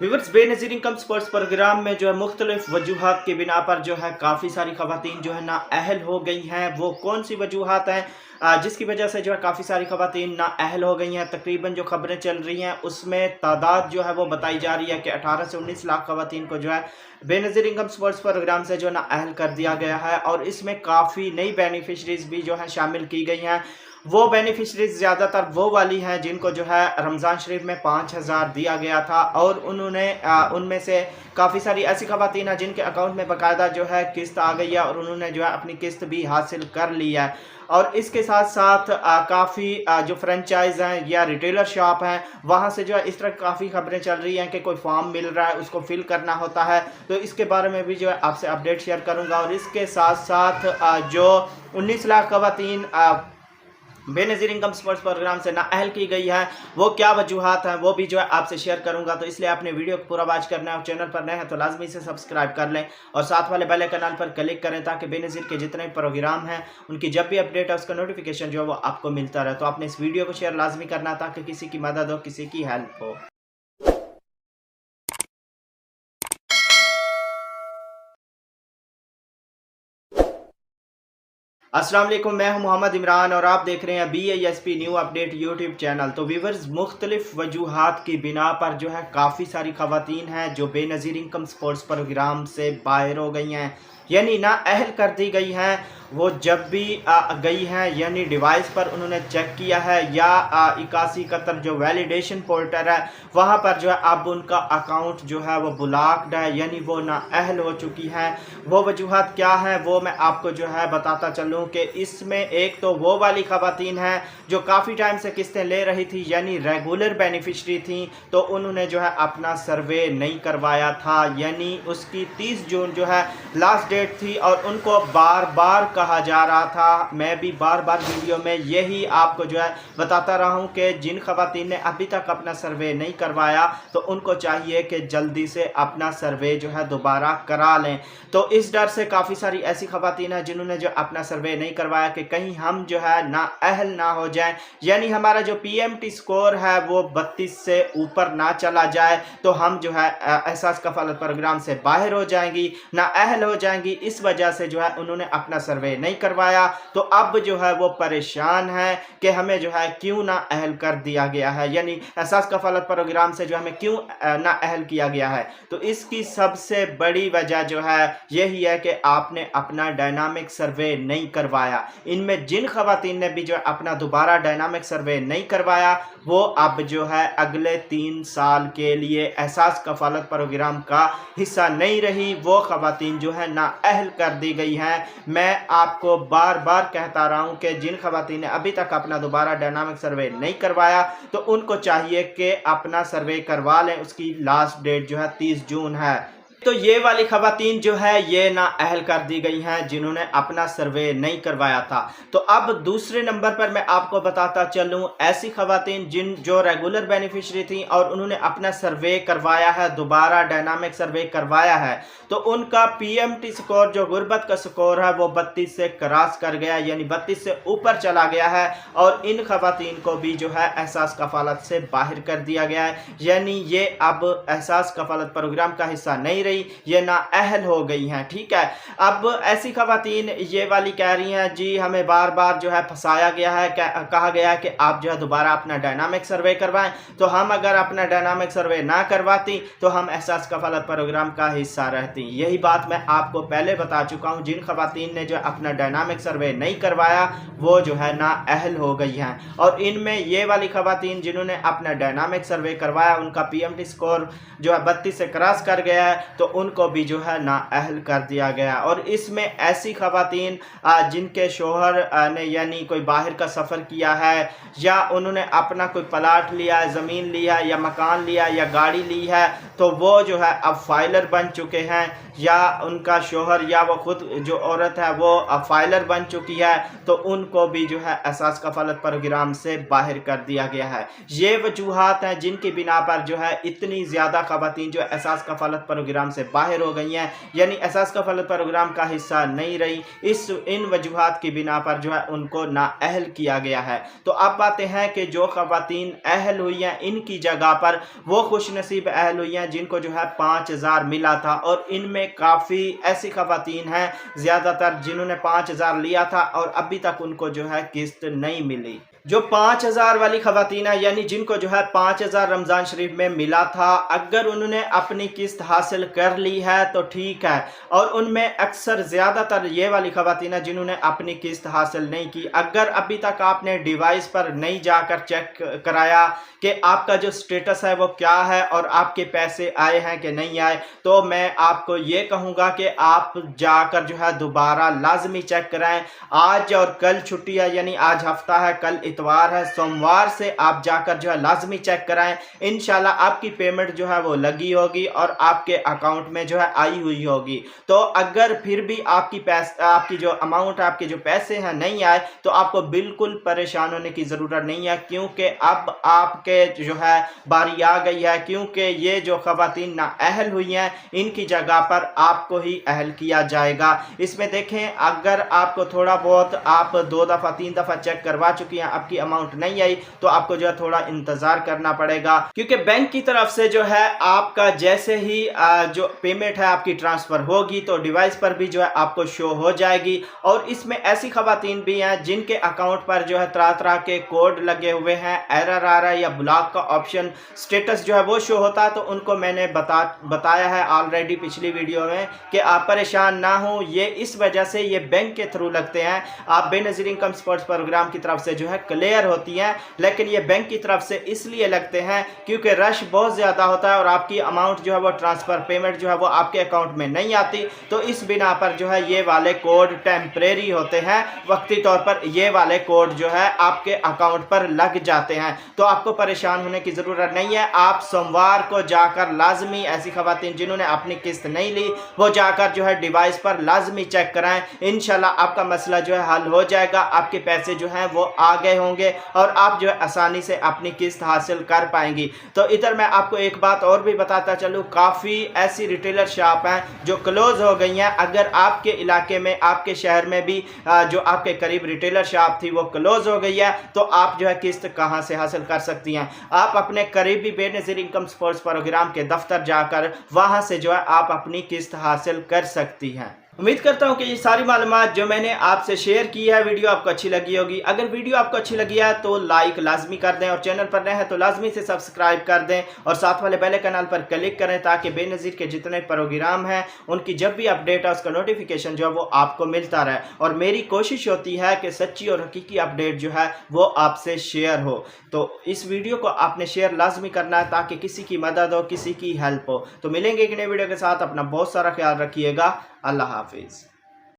Viewers, Benazir income support programme में जो है मुख्तलिफ वजूहात की बिना पर जो है काफ़ी सारी ख़वातीन जो है नाअहल हो गई हैं। वो कौन सी वजूहात हैं जिसकी वजह से जो है काफ़ी सारी ख़वातीन नाअहल हो गई हैं। तकरीबन जो खबरें चल रही हैं उसमें तादाद जो है वो बताई जा रही है कि 18 से 19 लाख ख़वातीन को जो है बेनज़ीर इनकम स्पोर्ट्स प्रोग्राम से जो नाअहल कर दिया गया है। और इसमें काफ़ी नई बेनिफिशरीज़ भी जो है शामिल की गई हैं। वो बेनिफिशरीज ज़्यादातर वो वाली हैं जिनको जो है रमज़ान शरीफ में 5,000 दिया गया था। और उन्होंने उनमें से काफ़ी सारी ऐसी ख़वातीन हैं जिनके अकाउंट में बाकायदा जो है किस्त आ गई है और उन्होंने जो है अपनी किस्त भी हासिल कर ली है। और इसके साथ साथ काफ़ी जो फ्रेंचाइज़ हैं या रिटेलर शॉप हैं वहाँ से जो है इस तरह काफ़ी खबरें चल रही हैं कि कोई फॉर्म मिल रहा है, उसको फिल करना होता है। तो इसके बारे में भी जो है आपसे अपडेट शेयर करूँगा। और इसके साथ साथ जो 19 लाख ख़वातीन बेनज़ीर इनकम स्पोर्ट्स प्रोग्राम से नाअहल की गई है, वो क्या वजूहात हैं वो भी जो है आपसे शेयर करूंगा। तो इसलिए आपने वीडियो को पूरा वॉच करना है और चैनल पर नए हैं तो लाजमी से सब्सक्राइब कर लें और साथ वाले बेल आइकन पर क्लिक करें ताकि बेनज़ीर के जितने प्रोग्राम हैं उनकी जब भी अपडेट है उसका नोटिफिकेशन जो है वो आपको मिलता रहे। तो आपने इस वीडियो को शेयर लाजमी करना ताकि किसी की मदद हो, किसी की हेल्प हो। अस्सलाम वालेकुम, मैं हूं मोहम्मद इमरान और आप देख रहे हैं BISP new update YouTube channel. तो व्यूवर्स, मुख्तलिफ वजूहात की बिना पर जो है काफ़ी सारी ख़वातीन हैं जो बेनज़ीर इनकम स्पोर्ट्स प्रोग्राम से बाहर हो गई हैं, यानी नाअहल कर दी गई हैं। वो जब भी गई हैं यानी डिवाइस पर उन्होंने चेक किया है या 8171 जो वैलिडेशन पोर्टल है वहाँ पर जो है अब उनका अकाउंट जो है वो ब्लॉक्ड है, यानी वो नाअहल हो चुकी हैं। वो वजूहात क्या हैं वो मैं आपको जो है बताता चलूँ कि इसमें एक तो वो वाली ख़वातीन हैं जो काफ़ी टाइम से किस्तें ले रही थी यानी रेगुलर बेनिफिशरी थी, तो उन्होंने जो है अपना सर्वे नहीं करवाया था, यानी उसकी 30 जून जो है लास्ट डेट थी और उनको बार बार कहा जा रहा था। मैं भी बार बार वीडियो में यही आपको जो है बताता रहा हूँ कि जिन ख़वातीन ने अभी तक अपना सर्वे नहीं करवाया तो उनको चाहिए कि जल्दी से अपना सर्वे जो है दोबारा करा लें। तो इस डर से काफ़ी सारी ऐसी ख़वातीन हैं जिन्होंने जो अपना सर्वे नहीं करवाया कि कहीं हम जो है नाअहल ना हो जाएं, यानी हमारा जो PMT स्कोर है वो 32 से ऊपर ना चला जाए तो हम जो है एहसास कफ़ालत प्रोग्राम से बाहर हो जाएंगी, नाअहल हो जाएंगी। इस वजह से जो है उन्होंने अपना सर्वे नहीं करवाया। तो अब जो है वो परेशान है कि हमें जो है क्यों नाअहल कर दिया गया है, यानी एहसास कफ़ालत प्रोग्राम से जो हमें क्यों नाअहल किया गया है। तो इसकी सबसे बड़ी वजह जो है यही है कि आपने अपना डायनामिक सर्वे नहीं करवाया। इनमें जिन ख़वातीन ने भी जो अपना दोबारा डायनामिक सर्वे नहीं करवाया वो अब जो है अगले 3 साल के लिए एहसास कफ़ालत प्रोग्राम का हिस्सा नहीं रही, वो ख़वातीन जो है नाअहल कर दी गई हैं। मैं आपको बार बार कहता रहा हूँ कि जिन ख़वातीन ने अभी तक अपना दोबारा डायनामिक सर्वे नहीं करवाया तो उनको चाहिए कि अपना सर्वे करवा लें। उसकी लास्ट डेट जो है 30 जून है। तो ये वाली ख़वातीन जो है ये नाअहल कर दी गई हैं जिन्होंने अपना सर्वे नहीं करवाया था। तो अब दूसरे नंबर पर मैं आपको बताता चलूँ ऐसी ख़वातीन जो रेगुलर बेनिफिशरी थी और उन्होंने अपना सर्वे करवाया है, दोबारा डायनामिक सर्वे करवाया है, तो उनका PMT स्कोर जो गुर्बत का स्कोर है वो 32 से क्रॉस कर गया, यानी 32 से ऊपर चला गया है। और इन ख़वातीन को भी जो है एहसास कफ़ालत से बाहर कर दिया गया है, यानी ये अब एहसास कफ़ालत प्रोग्राम का हिस्सा नहीं, ये नाअहल हो गई हैं। ठीक है, अब ऐसी ख़वातीन ये वाली कह रही हैं जी हमें बार बार जो है फंसाया गया है, कहा गया है कि आप जो है दोबारा अपना डायनामिक सर्वे करवाएं। तो हम अगर अपना डायनामिक सर्वे ना करवाती तो हम एहसास कफ़ालत प्रोग्राम का हिस्सा रहती। यही बात मैं आपको पहले बता चुका हूं। जिन ख़वातीन ने जो अपना डायनामिक सर्वे नहीं करवाया वो जो है नाअहल हो गई हैं। और इनमें ये वाली ख़वातीन जिन्होंने अपना डायनामिक सर्वे करवाया उनका PMT स्कोर जो है 32 से क्रॉस कर गया है तो उनको भी जो है नाअहल कर दिया गया। और इसमें ऐसी ख़वातीन जिनके शोहर ने यानी कोई बाहर का सफ़र किया है या उन्होंने अपना कोई प्लाट लिया, ज़मीन लिया या मकान लिया या गाड़ी ली है, तो वो जो है अब फाइलर बन चुके हैं, या उनका शोहर या वो खुद जो औरत है वो अब फाइलर बन चुकी है, तो उनको भी जो है एहसास कफ़ालत प्रोग्राम से बाहर कर दिया गया है। ये वजूहात हैं जिनकी बिना पर जो है इतनी ज़्यादा ख़वातीन जो एहसास कफ़ालत प्रोग्राम प्रोग्राम से बाहर हो गई हैं, यानी एहसास कफालत प्रोग्राम का हिस्सा नहीं रही। इन वजूहात की बिना पर जो है उनको नाअहल किया गया है। तो अब बातें हैं कि जो खवातीन अहल हुई हैं इनकी जगह पर वो खुश नसीब अहल हुई हैं जिनको जो है 5000 मिला था, और इनमें काफ़ी ऐसी खवातीन हैं ज़्यादातर जिन्होंने 5000 लिया था और अभी तक उनको जो है किस्त नहीं मिली। जो 5000 वाली खवातीन है, यानी जिनको जो है 5000 रमज़ान शरीफ में मिला था, अगर उन्होंने अपनी किस्त हासिल कर ली है तो ठीक है, और उनमें अक्सर ज़्यादातर ये वाली खवातीन है जिन्होंने अपनी किस्त हासिल नहीं की। अगर अभी तक आपने डिवाइस पर नहीं जाकर चेक कराया कि आपका जो स्टेटस है वो क्या है और आपके पैसे आए हैं कि नहीं आए, तो मैं आपको ये कहूँगा कि आप जाकर जो है दोबारा लाजमी चेक कराएं। आज और कल छुट्टी है, यानी आज हफ्ता है, कल इतवार है, सोमवार से आप जाकर जो है लाजमी चेक कराएं। इंशाल्लाह आपकी पेमेंट जो है वो लगी होगी और आपके अकाउंट में जो है आई हुई होगी। तो अगर फिर भी आपकी जो अमाउंट, आपके जो पैसे हैं नहीं आए, तो आपको बिल्कुल परेशान होने की ज़रूरत नहीं है, क्योंकि अब आपके जो है बारी आ गई है, क्योंकि ये जो खवातीन नाअहल हुई हैं इनकी जगह पर आपको ही अहल किया जाएगा। इसमें देखें, अगर आपको थोड़ा बहुत आप 2 दफ़ा 3 दफ़ा चेक करवा चुकी हैं, आपकी अमाउंट नहीं आई, तो आपको जो है थोड़ा इंतजार करना पड़ेगा, क्योंकि बैंक की तरफ से जो है आपका जैसे ही जो पेमेंट है आपकी ट्रांसफर होगी तो डिवाइस पर भी जो है आपको शो हो जाएगी। और इसमें ऐसी खवातीन भी हैं जिनके अकाउंट पर जो है तरह तरह के कोड लगे हुए हैं, एरर आ रहा है या ब्लॉक का ऑप्शन, स्टेटस जो है वो शो होता है, तो उनको मैंने बताया है ऑलरेडी पिछली वीडियो में कि आप परेशान ना हो। ये इस वजह से ये बैंक के थ्रू लगते हैं, आप बेनज़ीर इनकम सपोर्ट प्रोग्राम की तरफ से जो है क्लियर होती हैं, लेकिन ये बैंक की तरफ से इसलिए लगते हैं क्योंकि रश बहुत ज़्यादा होता है और आपकी अमाउंट जो है वो ट्रांसफ़र पेमेंट जो है वो आपके अकाउंट में नहीं आती। तो इस बिना पर जो है ये वाले कोड टेम्परेरी होते हैं, वक्ती तौर पर ये वाले कोड जो है आपके अकाउंट पर लग जाते हैं। तो आपको परेशान होने की ज़रूरत नहीं है। आप सोमवार को जाकर लाजमी, ऐसी खवातीन जिन्होंने अपनी किस्त नहीं ली वो जाकर जो है डिवाइस पर लाजमी चेक कराएं। इंशाल्लाह आपका मसला जो है हल हो जाएगा, आपके पैसे जो हैं वो आ गए होंगे और आप जो है आसानी से अपनी किस्त हासिल कर पाएंगी। तो इधर मैं आपको एक बात और भी बताता चलूँ, काफ़ी ऐसी रिटेलर शॉप हैं जो क्लोज हो गई हैं। अगर आपके इलाके में, आपके शहर में भी जो आपके करीब रिटेलर शॉप थी वो क्लोज हो गई है, तो आप जो है किस्त कहाँ से हासिल कर सकती हैं? आप अपने करीबी बेनज़ीर इनकम सपोर्ट प्रोग्राम के दफ्तर जाकर वहाँ से जो है आप अपनी किस्त हासिल कर सकती हैं। उम्मीद करता हूँ कि ये सारी मालूमात जो मैंने आपसे शेयर की है वीडियो आपको अच्छी लगी होगी। अगर वीडियो आपको अच्छी लगी है तो लाइक लाजमी कर दें, और चैनल पर नए हैं तो लाजमी से सब्सक्राइब कर दें और साथ वाले बेल आइकन पर क्लिक करें ताकि बेनज़ीर के जितने प्रोग्राम हैं उनकी जब भी अपडेट है उसका नोटिफिकेशन जो है वो आपको मिलता रहे। और मेरी कोशिश होती है कि सच्ची और हकीकी अपडेट जो है वो आपसे शेयर हो। तो इस वीडियो को आपने शेयर लाजमी करना है ताकि किसी की मदद हो, किसी की हेल्प हो। तो मिलेंगे एक नए वीडियो के साथ, अपना बहुत सारा ख्याल रखिएगा। अल्लाह हाफिज़।